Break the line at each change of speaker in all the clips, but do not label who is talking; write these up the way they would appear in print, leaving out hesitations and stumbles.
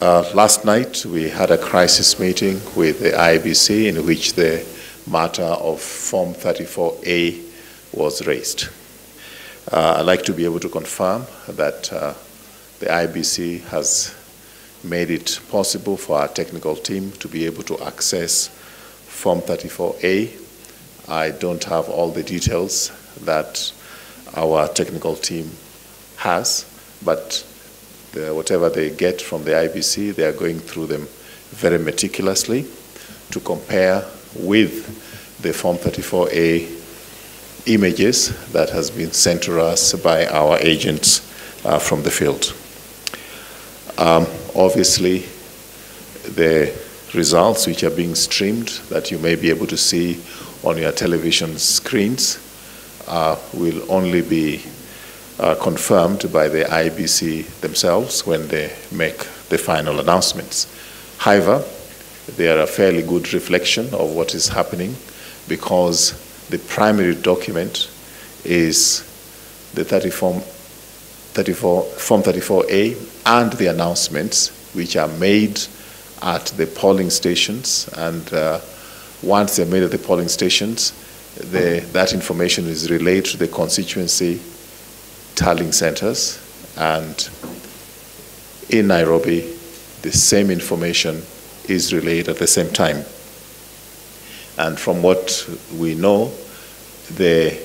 Last night, we had a crisis meeting with the IEBC in which the matter of Form 34A was raised. I'd like to be able to confirm that the IEBC has made it possible for our technical team to be able to access Form 34A. I don't have all the details that our technical team has, but whatever they get from the IEBC, they are going through them very meticulously to compare with the Form 34A images that has been sent to us by our agents from the field. Obviously, the results which are being streamed that you may be able to see on your television screens will only be confirmed by the IEBC themselves when they make the final announcements. However, they are a fairly good reflection of what is happening because the primary document is the Form 34A and the announcements which are made at the polling stations, and once they're made at the polling stations, that information is relayed to the constituency tallying centers, and in Nairobi, the same information is relayed at the same time. And from what we know, the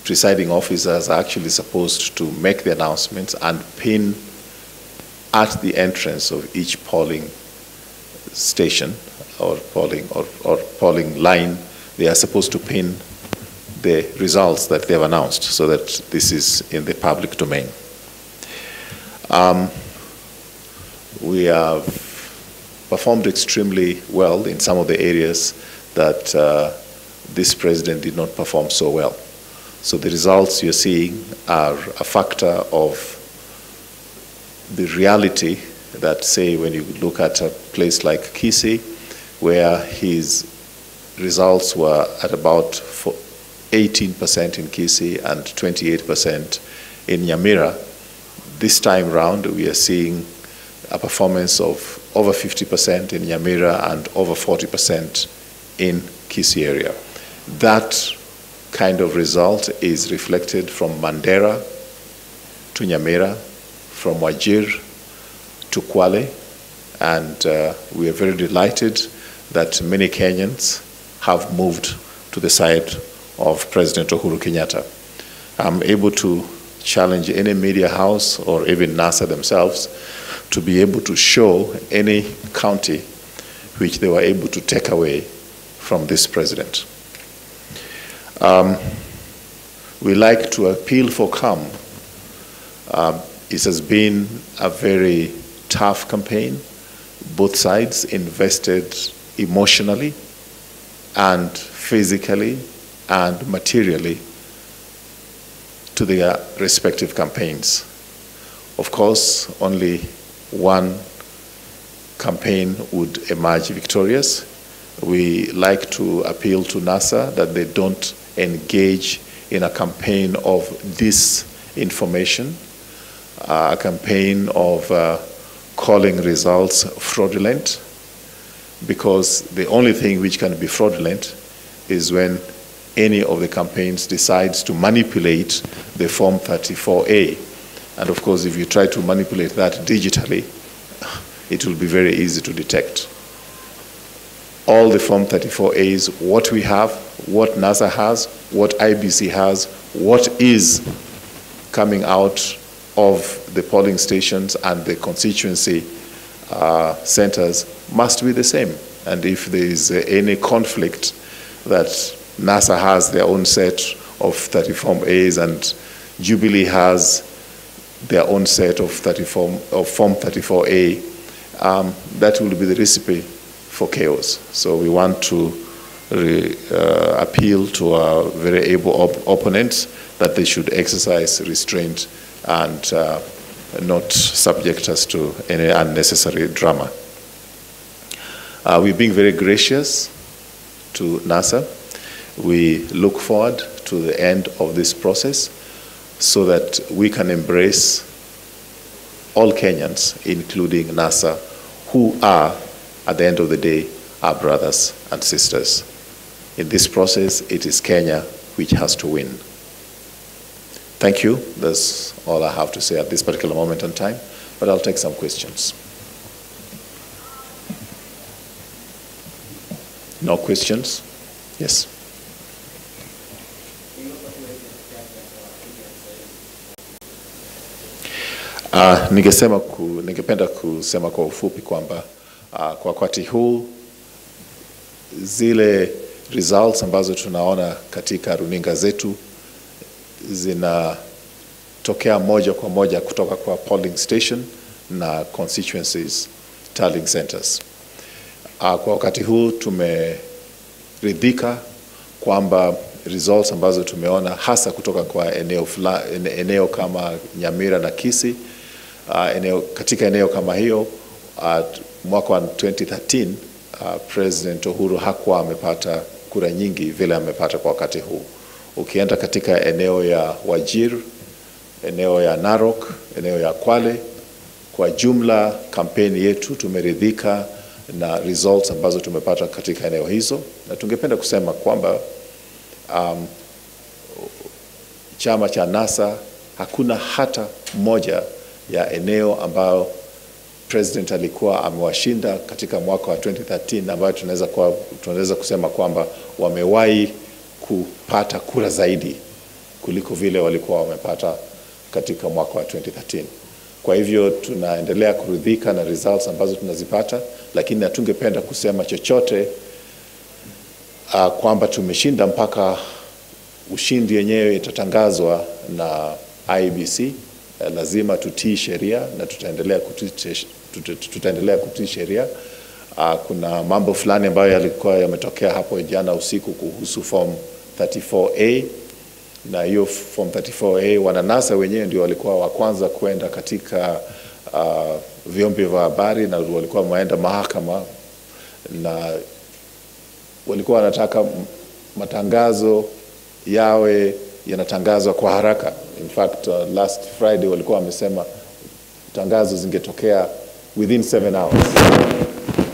presiding officers are actually supposed to make the announcements and pin at the entrance of each polling station or polling line. They are supposed to pin the results that they have announced so that this is in the public domain. We have performed extremely well in some of the areas that this president did not perform so well. So the results you're seeing are a factor of the reality that, say, when you look at a place like Kisii, where his results were at about 18% in Kisii and 28% in Nyamira. This time round, we are seeing a performance of over 50% in Nyamira and over 40% in Kisii area. That kind of result is reflected from Mandera to Nyamira, from Wajir to Kwale, and we are very delighted that many Kenyans have moved to the side of President Uhuru Kenyatta. I'm able to challenge any media house or even NASA themselves to be able to show any county which they were able to take away from this president. We like to appeal for calm. It has been a very tough campaign. Both sides invested emotionally and physically and materially to their respective campaigns. Of course, only one campaign would emerge victorious. We like to appeal to NASA that they don't engage in a campaign of disinformation, a campaign of calling results fraudulent, because the only thing which can be fraudulent is when any of the campaigns decides to manipulate the Form 34A. And of course, if you try to manipulate that digitally, it will be very easy to detect. All the Form 34As, what we have, what NASA has, what IEBC has, what is coming out of the polling stations and the constituency centers must be the same. And if there is any conflict that NASA has their own set of 34As and Jubilee has their own set of Form 34A, that will be the recipe for chaos. So we want to appeal to our very able opponents that they should exercise restraint and not subject us to any unnecessary drama. We're being very gracious to NASA. We look forward to the end of this process so that we can embrace all Kenyans, including NASA, who are, at the end of the day, our brothers and sisters. In this process, it is Kenya which has to win. Thank you. That's all I have to say at this particular moment in time, but I'll take some questions. No questions? Yes. Ningependa kusema kwa ufupi kwamba kwa wakati huu zile results ambazo tunaona katika runinga zetu zinatokea moja kwa moja kutoka kwa polling station na constituencies tallying centers. Kwa wakati huu tumeridhika kwamba results ambazo tumeona hasa kutoka kwa eneo kama Nyamira na Kisii, katika eneo kama hiyo mwaka wa 2013 President Uhuru hakuwa amepata kura nyingi vile amepata kwa wakati huu. Ukienda katika eneo ya Wajir, eneo ya Narok, eneo ya Kwale, kwa jumla kampeni yetu tumeridhika na results ambazo tumepata katika eneo hizo, na tungependa kusema kwamba chama cha NASA hakuna hata moja ya eneo ambayo President alikuwa amewashinda katika mwaka wa 2013 ambayo tunaweza kusema kwamba wamewahi kupata kura zaidi kuliko vile walikuwa wamepata katika mwaka wa 2013. Kwa hivyo tunaendelea kuridhika na results ambazo tunazipata, lakini hatungependa kusema chochote kwamba tumeshinda mpaka ushindi yenyewe itatangazwa na IEBC. Lazima tutii sheria na tutaendelea kutii sheria. Kuna mambo fulani ambayo yalikuwa yametokea hapo jana usiku kuhusu form 34A, na hiyo form 34A wananasa wenyewe ndio walikuwa wa kwanza kwenda katika vyombo vya habari na walikuwa wameenda mahakama, na walikuwa wanataka matangazo yawe yanatangazwa kwa haraka. In fact, last Friday walikuwa wamesema tangazo zingetokea within 7 hours.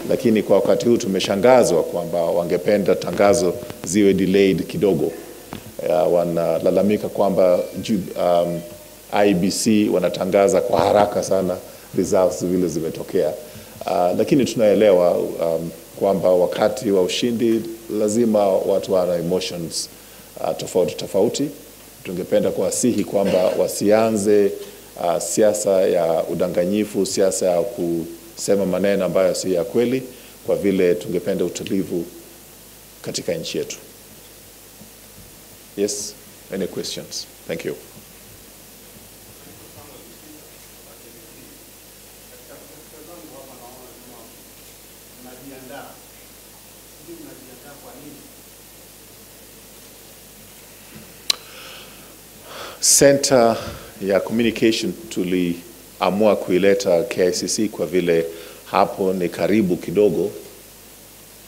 Lakini kwa wakati huu tumeshangazwa kwamba wangependa tangazo ziwe delayed kidogo. Wanalalamika kwamba IEBC wanatangaza kwa haraka sana results vile zimetokea. Lakini tunaelewa kwamba wakati wa ushindi lazima watu wana emotions tofauti. Tungependa kuwasihi kwamba wasianze siasa ya udanganyifu, siasa ya kusema maneno ambayo si ya kweli, kwa vile tungependa utulivu katika nchi yetu. Yes, any questions? Thank you. Center ya communication tuliamua kuileta KICC kwa vile hapo ni karibu kidogo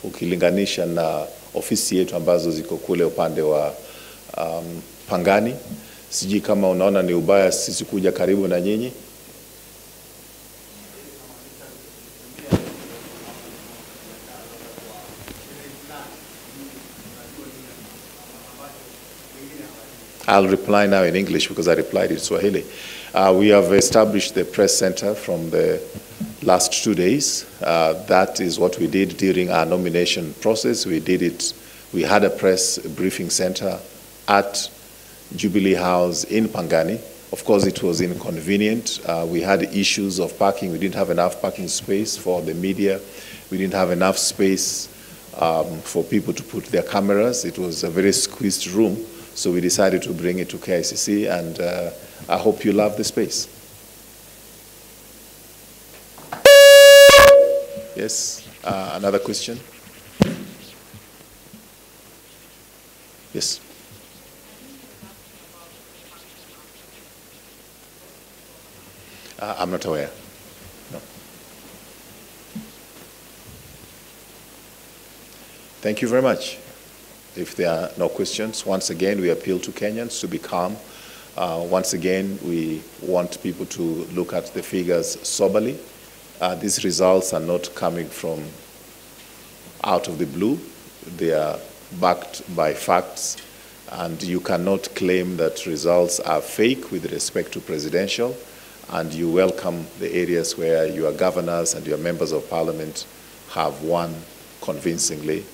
ukilinganisha na ofisi yetu ambazo ziko kule upande wa Pangani. Sijui kama unaona ni ubaya sisi kuja karibu na nyinyi. I'll reply now in English because I replied in Swahili. We have established the press center from the last 2 days. That is what we did during our nomination process. We had a press briefing center at Jubilee House in Pangani. Of course, it was inconvenient. We had issues of parking. We didn't have enough parking space for the media. We didn't have enough space for people to put their cameras. It was a very squeezed room. So we decided to bring it to KICC, and I hope you love the space. Yes, another question? Yes. I'm not aware. No. Thank you very much. If there are no questions, once again, we appeal to Kenyans to be calm. Once again, we want people to look at the figures soberly. These results are not coming from out of the blue. They are backed by facts, and you cannot claim that results are fake with respect to presidential, and you welcome the areas where your governors and your members of parliament have won convincingly.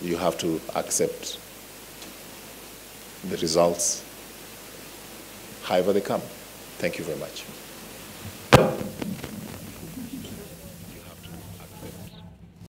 You have to accept the results however they come. Thank you very much.